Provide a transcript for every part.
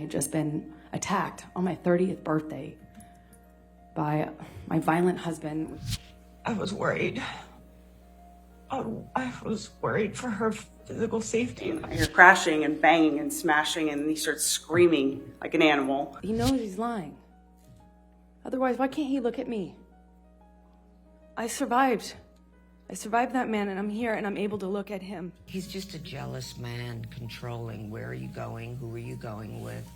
had just been attacked on my 30th birthday by my violent husband. I was worried. I was worried for her physical safety. I hear crashing and banging and smashing, and he starts screaming like an animal. He knows he's lying. Otherwise, why can't he look at me? I survived. I survived that man, and I'm here, and I'm able to look at him. He's just a jealous man, controlling. Where are you going? Who are you going with?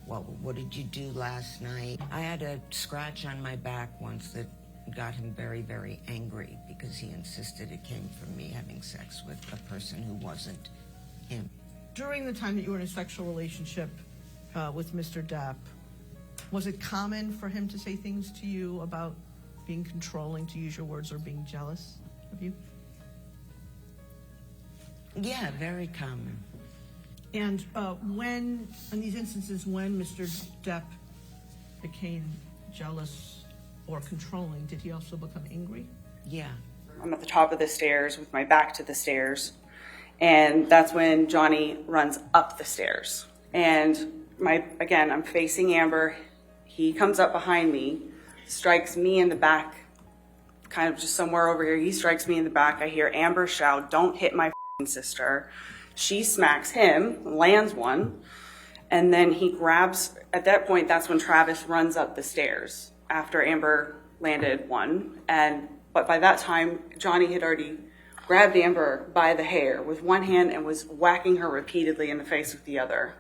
What did you do last night? I had a scratch on my back once that got him very, very angry because he insisted it came from me having sex with a person who wasn't him. During the time that you were in a sexual relationship with Mr. Depp, was it common for him to say things to you about being controlling, to use your words, or being jealous of you? Yeah, very common. And when, in these instances, when Mr. Depp became jealous or controlling, did he also become angry? Yeah. I'm at the top of the stairs with my back to the stairs, and that's when Johnny runs up the stairs. And again, I'm facing Amber. He comes up behind me, strikes me in the back, kind of just somewhere over here. He strikes me in the back. I hear Amber shout, "Don't hit my sister." She smacks him, lands one, and then he grabs, at that point, that's when Travis runs up the stairs after Amber landed one. But by that time, Johnny had already grabbed Amber by the hair with one hand and was whacking her repeatedly in the face with the other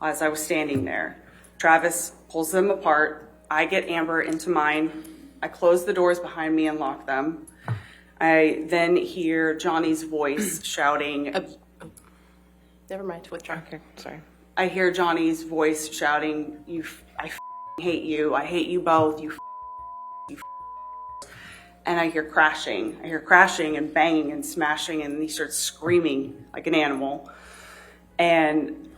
as I was standing there. Travis pulls them apart. I get Amber into mine. I close the doors behind me and lock them. I then hear Johnny's voice shouting. Never mind, withdraw. Okay, sorry. I hear Johnny's voice shouting, I hate you. I hate you both. You. And I hear crashing. I hear crashing and banging and smashing, and he starts screaming like an animal. And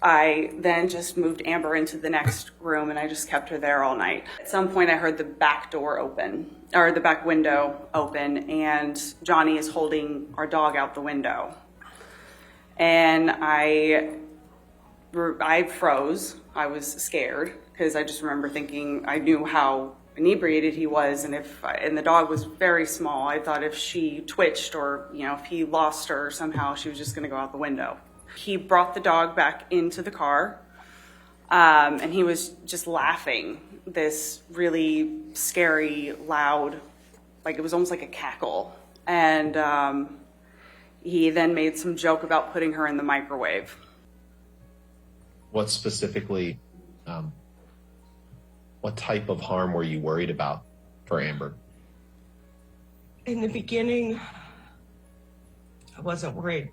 I then just moved Amber into the next room, and I just kept her there all night. At some point, I heard the back door open, or the back window open, and Johnny is holding our dog out the window. And I froze. I was scared because I just remember thinking, I knew how inebriated he was, and the dog was very small. I thought if she twitched or if he lost her somehow, she was just going to go out the window. He brought the dog back into the car, and he was just laughing, this really scary, loud, like it was almost like a cackle. And he then made some joke about putting her in the microwave. What specifically, what type of harm were you worried about for Amber? In the beginning, I wasn't worried.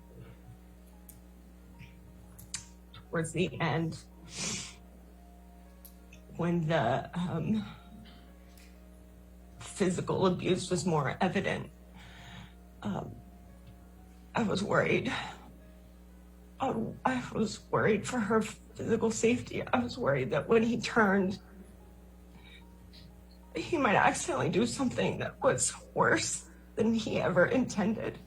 Towards the end, when the physical abuse was more evident, I was worried. I was worried for her physical safety. I was worried that when he turned, he might accidentally do something that was worse than he ever intended.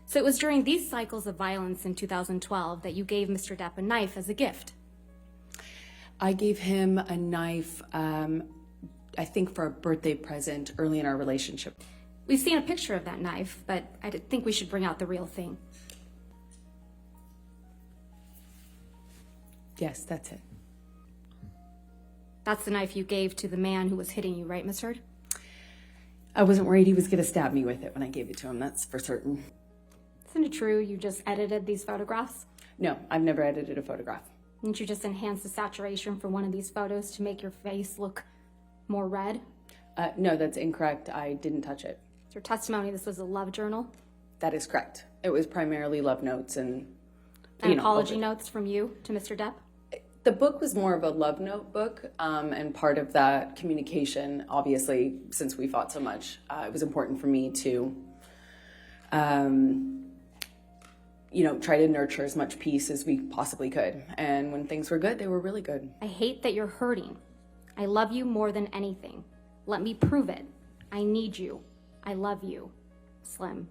So it was during these cycles of violence in 2012 that you gave Mr. Depp a knife as a gift. I gave him a knife, I think for a birthday present early in our relationship. We've seen a picture of that knife, but I think we should bring out the real thing. Yes, that's it. That's the knife you gave to the man who was hitting you, right, Miss Heard? I wasn't worried he was going to stab me with it when I gave it to him, that's for certain. Isn't it true you just edited these photographs? No, I've never edited a photograph. Didn't you just enhance the saturation for one of these photos to make your face look more red? No, that's incorrect. I didn't touch it. Is your testimony this was a love journal? That is correct. It was primarily love notes and apology notes from you to Mr. Depp? The book was more of a love note book, and part of that communication, obviously, since we fought so much, it was important for me to, try to nurture as much peace as we possibly could. And when things were good, they were really good. I hate that you're hurting. I love you more than anything. Let me prove it. I need you. I love you. Slim.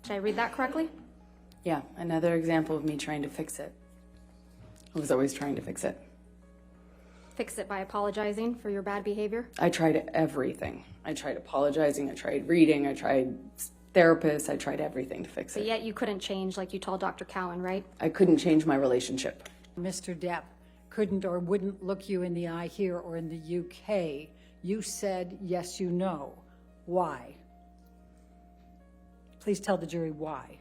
Did I read that correctly? Yeah, another example of me trying to fix it. I was always trying to fix it. Fix it by apologizing for your bad behavior? I tried everything. I tried apologizing, I tried reading, I tried therapists, I tried everything to fix But it. yet you couldn't change like you told Dr. Cowan, right? I couldn't change my relationship. Mr. Depp couldn't or wouldn't look you in the eye here or in the UK. You said, yes, you know. Why? Please tell the jury why.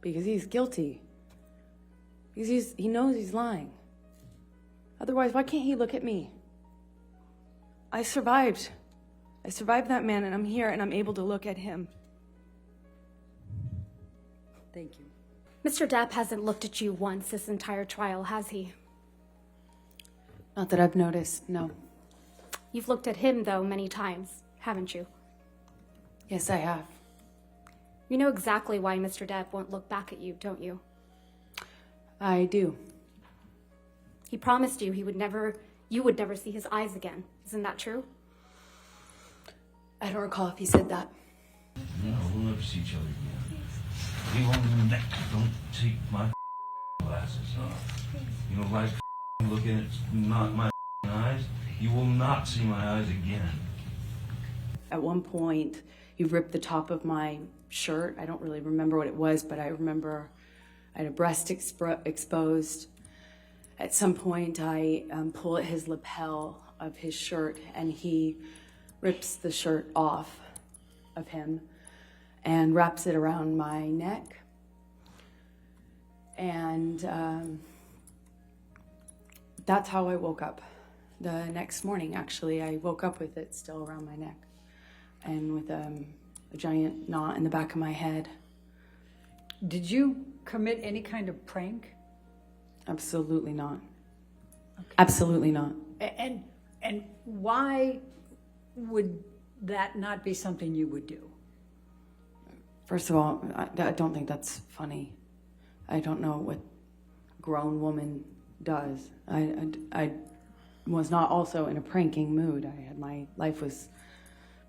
Because he's guilty. Because he knows he's lying. Otherwise, why can't he look at me? I survived. I survived that man, and I'm here, and I'm able to look at him. Thank you. Mr. Depp hasn't looked at you once this entire trial, has he? Not that I've noticed, no. You've looked at him, though, many times, haven't you? Yes, I have. You know exactly why Mr. Depp won't look back at you, don't you? I do. He promised you you would never see his eyes again. Isn't that true? I don't recall if he said that. No, we'll never see each other again. Leave on the neck. Don't take my glasses off. You know, like looking at not my eyes, you will not see my eyes again. At one point, he ripped the top of my shirt. I don't really remember what it was, but I remember I had a breast exposed. At some point, I pull at his lapel of his shirt, and he rips the shirt off of him and wraps it around my neck. And that's how I woke up. The next morning, actually, I woke up with it still around my neck and with a giant knot in the back of my head. Did you commit any kind of prank? Absolutely not. Okay. Absolutely not. And why would that not be something you would do? First of all, I don't think that's funny. I don't know what a grown woman does. I was not also in a pranking mood. My life was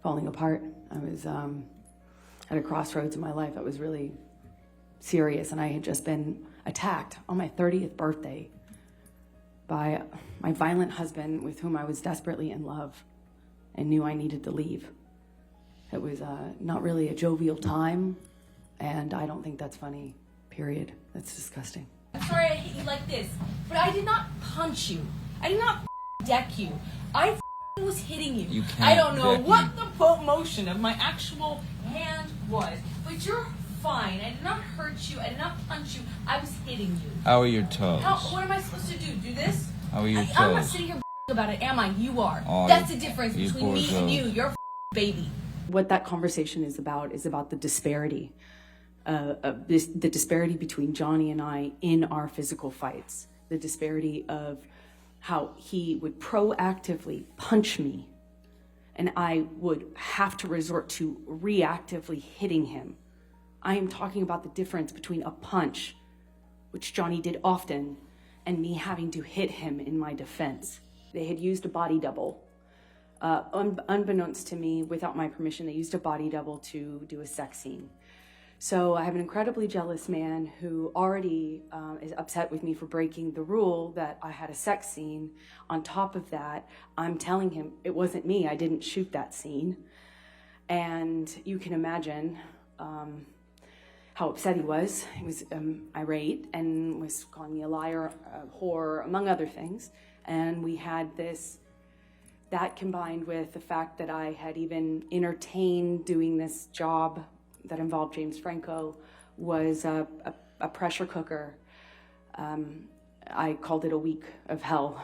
falling apart. I was at a crossroads in my life that was really serious, and I had just been attacked on my 30th birthday by my violent husband with whom I was desperately in love and knew I needed to leave. It was not really a jovial time, and I don't think that's funny, period. That's disgusting. I'm sorry I hit you like this, but I did not punch you. I did not deck you. I was hitting you. I don't know what the motion of my actual hand was, but you're fine. I did not hurt you. I did not punch you. I was hitting you. How are your toes? What am I supposed to do? Do this? How are your toes? I'm not sitting here about it, am I? You are. Oh, that's the difference between me toes. and you. You're a baby. What that conversation is about the disparity, the disparity between Johnny and I in our physical fights, the disparity of how he would proactively punch me and I would have to resort to reactively hitting him. I am talking about the difference between a punch, which Johnny did often, and me having to hit him in my defense. They had used a body double. Unbeknownst to me, without my permission, they used a body double to do a sex scene. So I have an incredibly jealous man who already is upset with me for breaking the rule that I had a sex scene. On top of that, I'm telling him it wasn't me. I didn't shoot that scene. And you can imagine how upset he was. He was irate and was calling me a liar, a whore, among other things. And we had this. That combined with the fact that I had even entertained doing this job that involved James Franco was a pressure cooker. I called it a week of hell.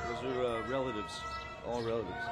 Those are relatives, all relatives.